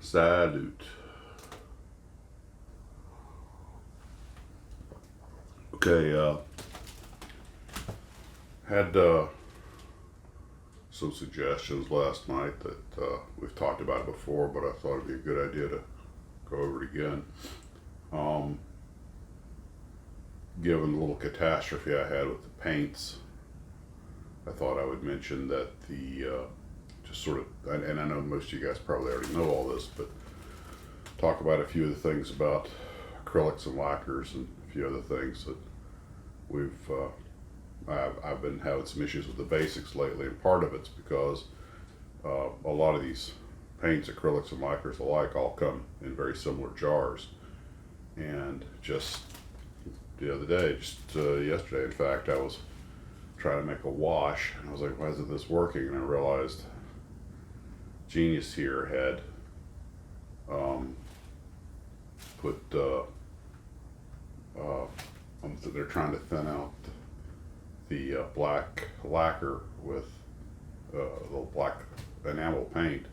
Salute. Okay, had some suggestions last night that we've talked about before, but I thought it'd be a good idea to go over it again. Given the little catastrophe I had with the paints, I thought I would mention that just sort of, and I know most of you guys probably already know all this, but talk about a few of the things about acrylics and lacquers and a few other things that I've been having some issues with the basics lately, and part of it's because a lot of these paints, acrylics and lacquers alike, all come in very similar jars. And just the other day, yesterday in fact, I was trying to make a wash, and I was like, why isn't this working? And I realized Genius here had put they're trying to thin out the black lacquer with little black enamel paint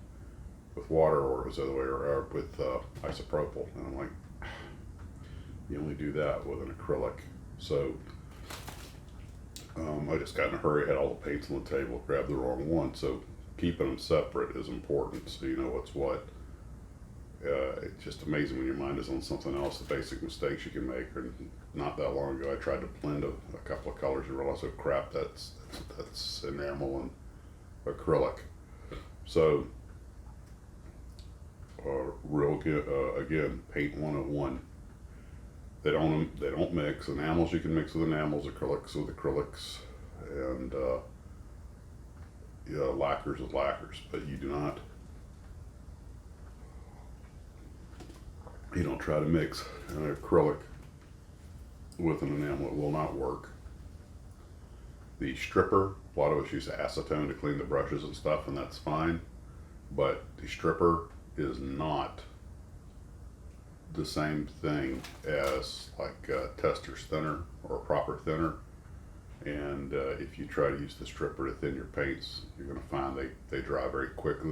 with water, or it was the other way, or with isopropyl. And I'm like, you only do that with an acrylic. So I just got in a hurry, had all the paints on the table, grabbed the wrong one. So keeping them separate is important, so you know what's what. It's just amazing when your mind is on something else, the basic mistakes you can make. And not that long ago, I tried to blend a couple of colors and realized, oh crap, that's enamel and acrylic. So again, paint 101. They don't mix. Enamels you can mix with enamels, acrylics with acrylics, and lacquers with lacquers. But you don't try to mix an acrylic with an enamel. It will not work. The stripper, a lot of us use acetone to clean the brushes and stuff, and that's fine. But the stripper is not the same thing as like a tester's thinner or a proper thinner. And if you try to use the stripper to thin your paints, you're going to find they dry very quickly.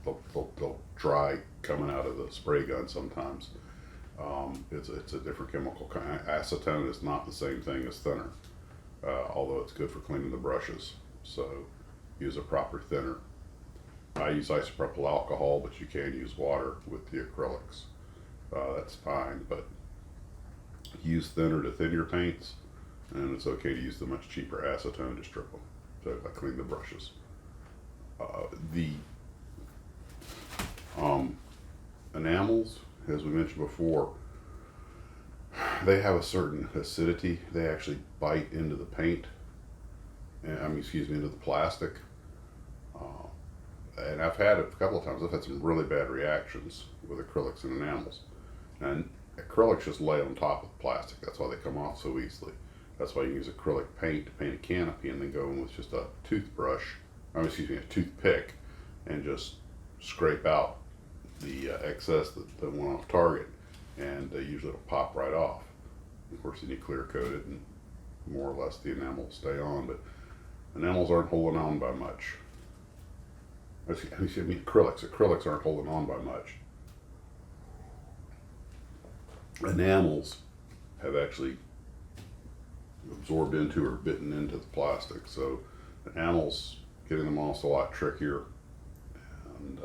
They'll dry coming out of the spray gun sometimes. It's a different chemical. Acetone is not the same thing as thinner, although it's good for cleaning the brushes. So use a proper thinner. I use isopropyl alcohol, but you can use water with the acrylics. That's fine, but use thinner to thin your paints, and it's okay to use the much cheaper acetone to strip them, to clean the brushes. The enamels, as we mentioned before, they have a certain acidity. They actually bite into the paint, into the plastic. And I've had a couple of times, I've had some really bad reactions with acrylics and enamels. And acrylics just lay on top of the plastic. That's why they come off so easily. That's why you can use acrylic paint to paint a canopy and then go in with just a toothpick, and just scrape out the excess that went off target. And usually it'll pop right off. Of course, then you clear coat it, and more or less the enamel will stay on. But enamels aren't holding on by much. Acrylics aren't holding on by much. Enamels have actually absorbed into or bitten into the plastic. So enamels, getting them off is a lot trickier. And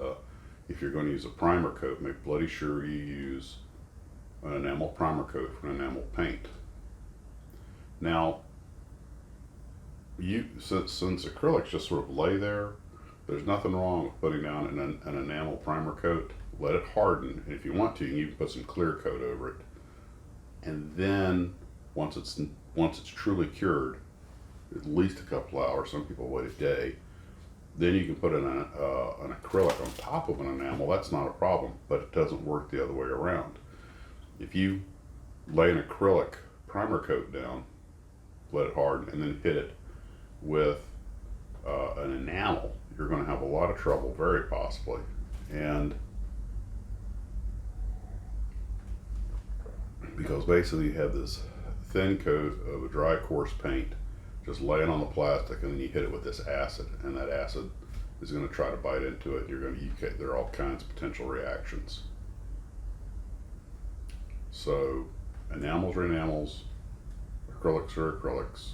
if you're going to use a primer coat, make bloody sure you use an enamel primer coat for an enamel paint. Now, since acrylics just sort of lay there, there's nothing wrong with putting down an enamel primer coat. Let it harden, and if you want to, you can even put some clear coat over it. And then once it's truly cured, at least a couple hours. Some people wait a day. Then you can put an acrylic on top of an enamel. That's not a problem, but it doesn't work the other way around. If you lay an acrylic primer coat down, let it harden, and then hit it with an enamel, you're going to have a lot of trouble, very possibly. And because basically you have this thin coat of a dry coarse paint just laying on the plastic, and then you hit it with this acid, and that acid is going to try to bite into it. There are all kinds of potential reactions. So enamels are enamels, acrylics are acrylics.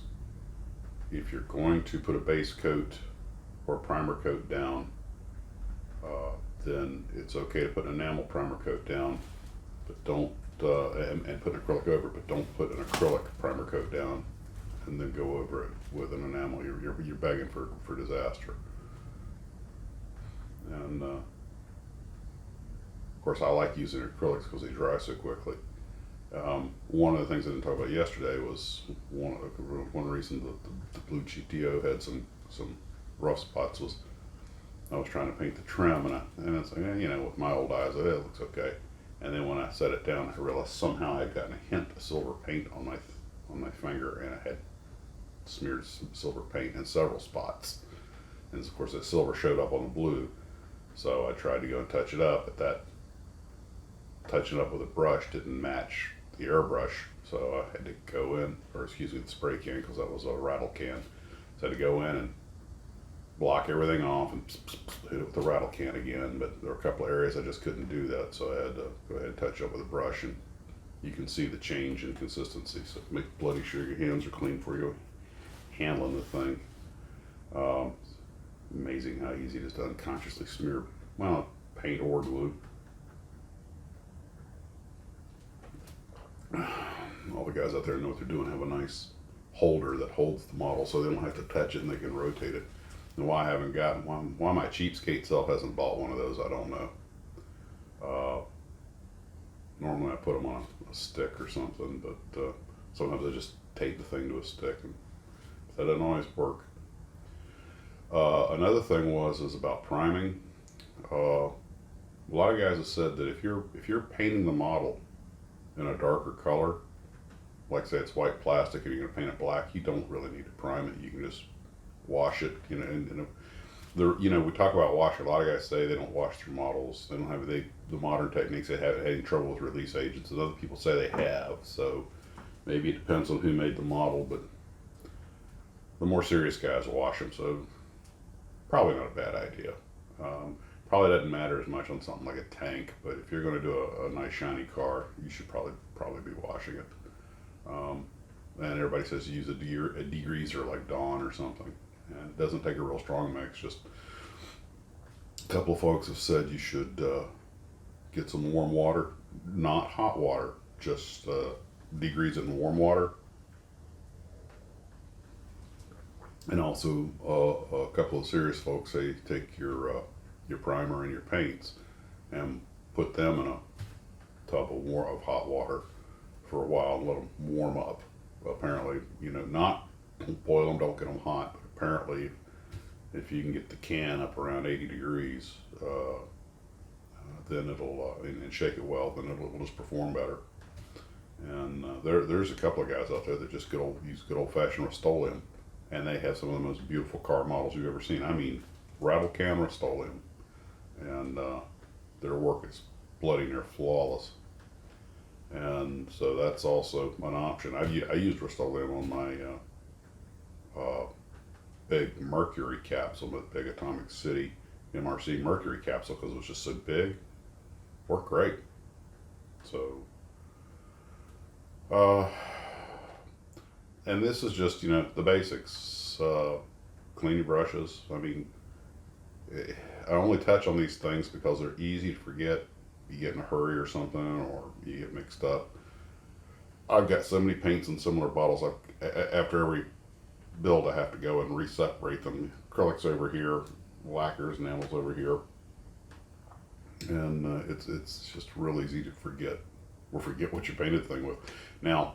If you're going to put a base coat or primer coat down, then it's okay to put an enamel primer coat down, but don't and put an acrylic over it, but don't put an acrylic primer coat down and then go over it with an enamel. You're begging for disaster. And of course, I like using acrylics because they dry so quickly. One of the things I didn't talk about yesterday was one of the reasons the blue GTO had some rough spots was I was trying to paint the trim, and it's like, you know, with my old eyes, it looks okay. And then when I set it down, I realized somehow I'd gotten a hint of silver paint on my finger, and I had smeared some silver paint in several spots. And of course, that silver showed up on the blue, so I tried to go and touch it up, but that touching it up with a brush didn't match the airbrush, so I had to go in, or excuse me, the spray can, because that was a rattle can. So I had to go in and block everything off and hit it with the rattle can again, but there were a couple of areas I just couldn't do that, so I had to go ahead and touch up with a brush, and you can see the change in consistency. So make bloody sure your hands are clean before you go handling the thing. Amazing how easy it is to unconsciously smear, well, paint or glue. All the guys out there know what they're doing, have a nice holder that holds the model so they don't have to touch it and they can rotate it. And why I haven't gotten one, why my cheapskate self hasn't bought one of those, I don't know. Normally I put them on a stick or something, but sometimes I just tape the thing to a stick, and that doesn't always work. Another thing is about priming. A lot of guys have said that if you're painting the model in a darker color, like say it's white plastic and you're going to paint it black, you don't really need to prime it. You can just wash it, you know. And we talk about washing. A lot of guys say they don't wash their models. They don't have the modern techniques. They haven't had any trouble with release agents, and other people say they have. So maybe it depends on who made the model, but the more serious guys will wash them. So probably not a bad idea. Probably doesn't matter as much on something like a tank, but if you're going to do a nice shiny car, you should probably be washing it. And everybody says use a degreaser like Dawn or something, and it doesn't take a real strong mix. Just a couple of folks have said you should get some warm water, not hot water, just degrease it in warm water. And also a couple of serious folks say take your primer and your paints and put them in a tub of hot water for a while and let them warm up. Apparently, not boil them, don't get them hot, but apparently if you can get the can up around 80 degrees, then it'll, and shake it well, then it'll just perform better. And there's a couple of guys out there that just use good old-fashioned Rust-Oleum, and they have some of the most beautiful car models you've ever seen. I mean, rattle can Rust-Oleum, and their work is bloody near flawless. And so that's also an option. I used Rust-Oleum on my big Mercury capsule, the big Atomic City MRC Mercury capsule, because it was just so big. Worked great. So, and this is just, the basics. Clean your brushes. I mean, I only touch on these things because they're easy to forget. You get in a hurry or something, or you get mixed up. I've got so many paints in similar bottles. After every build, I have to go and reseparate them. Acrylics over here, Laquers, Enamels over here, and it's just real easy to forget what you painted the thing with. Now,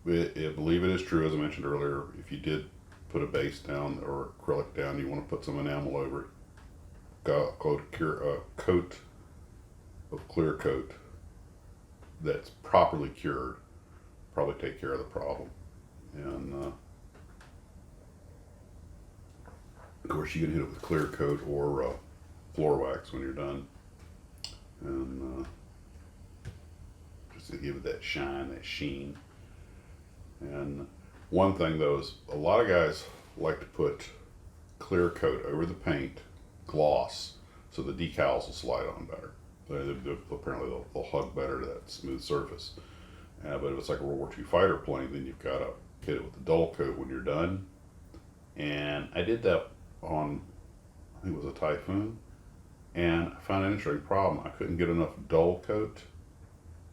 I believe it is true, as I mentioned earlier, if you did put a base down or acrylic down, you want to put some enamel over it. Coat of clear coat that's properly cured, probably take care of the problem. And of course you can hit it with clear coat or floor wax when you're done, and just to give it that shine, that sheen. And one thing though is a lot of guys like to put clear coat over the paint, gloss, so the decals will slide on better. Apparently they'll hug better to that smooth surface. But if it's like a World War II fighter plane, then you've got to hit it with the dull coat when you're done. And I did that on, I think it was a Typhoon, and I found an interesting problem. I couldn't get enough dull coat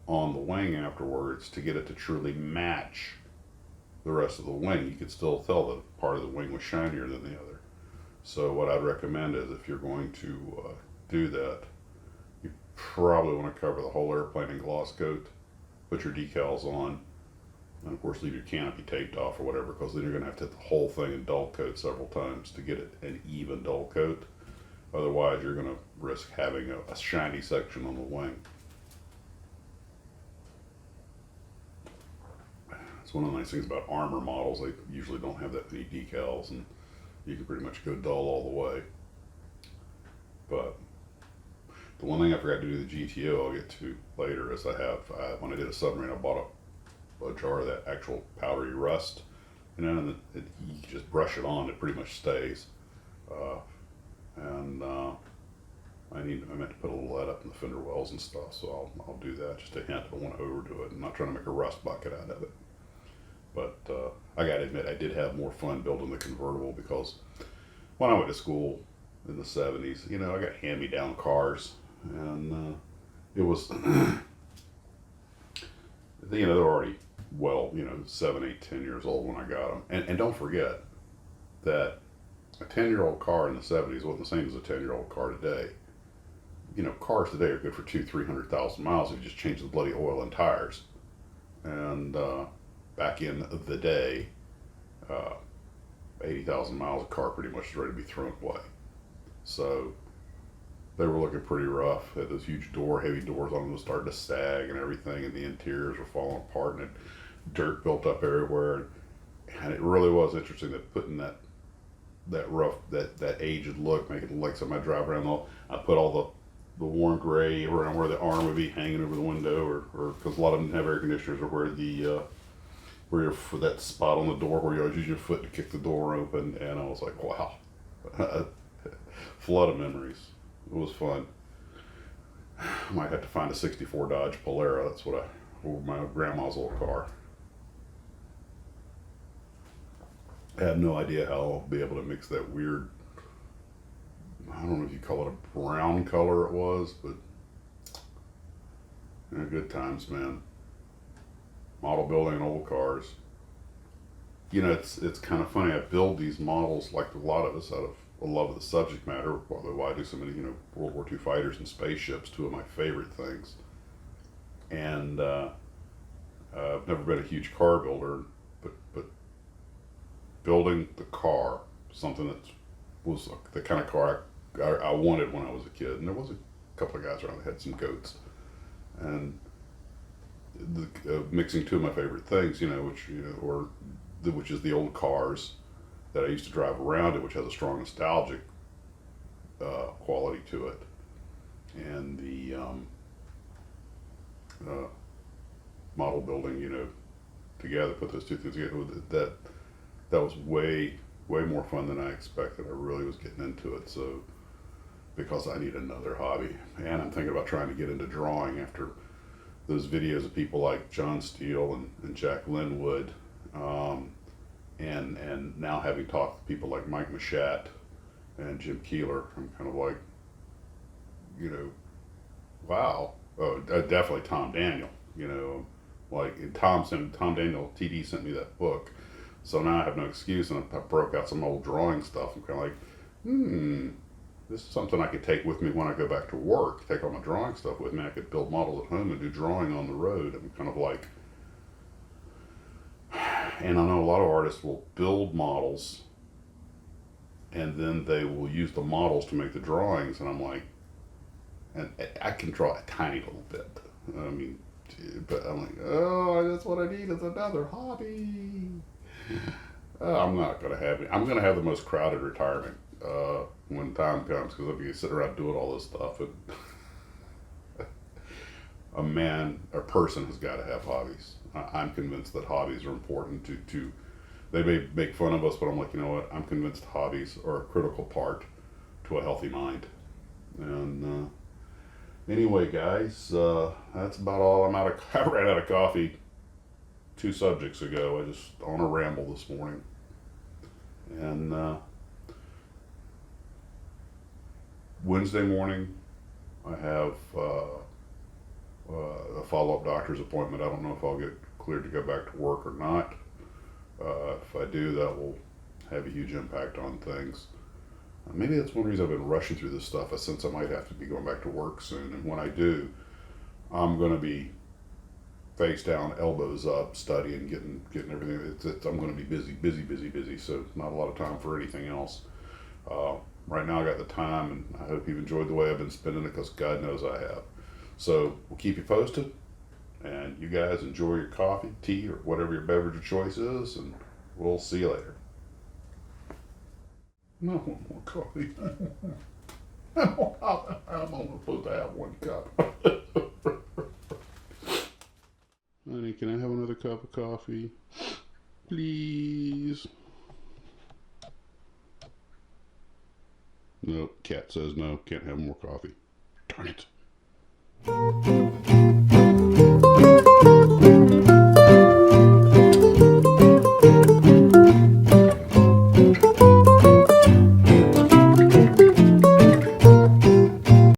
on the wing afterwards to get it to truly match the rest of the wing. You could still tell that part of the wing was shinier than the other. So what I'd recommend is if you're going to do that, you probably want to cover the whole airplane in gloss coat, put your decals on, and of course leave your canopy taped off or whatever, because then you're going to have to hit the whole thing in dull coat several times to get it an even dull coat. Otherwise you're going to risk having a shiny section on the wing. It's one of the nice things about armor models. They usually don't have that many decals, and you can pretty much go dull all the way. But the one thing I forgot to do the GTO I'll get to later is when I did a submarine, I bought a jar of that actual powdery rust, and you just brush it on, it pretty much stays. I meant to put a little of that up in the fender wells and stuff, so I'll do that. Just a hint, I don't want to overdo it. I'm not trying to make a rust bucket out of it. But I gotta admit, I did have more fun building the convertible, because when I went to school in the 70s, I got hand-me-down cars, and it was, they're already, 7, 8, 10 years old when I got them. And don't forget that a 10-year-old car in the 70s wasn't the same as a 10-year-old car today. Cars today are good for 200,000-300,000 miles if you just change the bloody oil and tires. And back in the day, 80,000 miles, a car pretty much is ready to be thrown away. So they were looking pretty rough. They had those huge heavy doors on them that started to sag and everything, and the interiors were falling apart, and dirt built up everywhere. And it really was interesting that putting that rough, that aged look, making it look like somebody drive around. I put all the warm gray around where the arm would be hanging over the window, or because a lot of them didn't have air conditioners, or where you're for that spot on the door where you always use your foot to kick the door open. And I was like, wow, flood of memories. It was fun. I might have to find a '64 Dodge Polara. That's my grandma's old car. I have no idea how I'll be able to mix that weird, I don't know if you call it a brown color it was, but good times, man. Model building old cars. It's kind of funny. I build these models, like a lot of us, out of a love of the subject matter. Why I do so many, World War II fighters and spaceships, two of my favorite things. And I've never been a huge car builder, but building the car, something that was the kind of car I wanted when I was a kid. And there was a couple of guys around that had some goats. And mixing two of my favorite things, which is the old cars that I used to drive around it, which has a strong nostalgic quality to it, and the model building, together, put those two things together. That was way more fun than I expected. I really was getting into it, so because I need another hobby, and I'm thinking about trying to get into drawing after those videos of people like John Steele and Jack Linwood, and now having talked to people like Mike Mashat and Jim Keeler, I'm kind of like, wow. Oh, definitely Tom Daniel, like Tom Daniel, TD sent me that book, so now I have no excuse, and I broke out some old drawing stuff. I'm kind of like, this is something I could take with me when I go back to work. Take all my drawing stuff with me. I could build models at home and do drawing on the road. I'm kind of like, and I know a lot of artists will build models and then they will use the models to make the drawings, and I'm like, and I can draw a tiny little bit. I mean, but I'm like, oh, that's what I need is another hobby. I'm not going to have it. I'm going to have the most crowded retirement when time comes, because I'll be sitting around doing all this stuff, and a person has got to have hobbies. I'm convinced that hobbies are important to They may make fun of us, but I'm like, you know what? I'm convinced hobbies are a critical part to a healthy mind. And anyway, guys, that's about all. I ran out of coffee 2 subjects ago. I just on a ramble this morning. And Wednesday morning, I have a follow-up doctor's appointment. I don't know if I'll get cleared to go back to work or not. If I do, that will have a huge impact on things. Maybe that's one reason I've been rushing through this stuff. I sense I might have to be going back to work soon. And when I do, I'm going to be face down, elbows up, studying, getting everything. I'm going to be busy. So not a lot of time for anything else. Right now I got the time, and I hope you've enjoyed the way I've been spending it, because God knows I have. So we'll keep you posted, and you guys enjoy your coffee, tea, or whatever your beverage of choice is, and we'll see you later. No, I want more coffee. I'm only supposed to have 1 cup. Honey, can I have another cup of coffee? Please. Nope, cat says no, can't have more coffee. Darn it.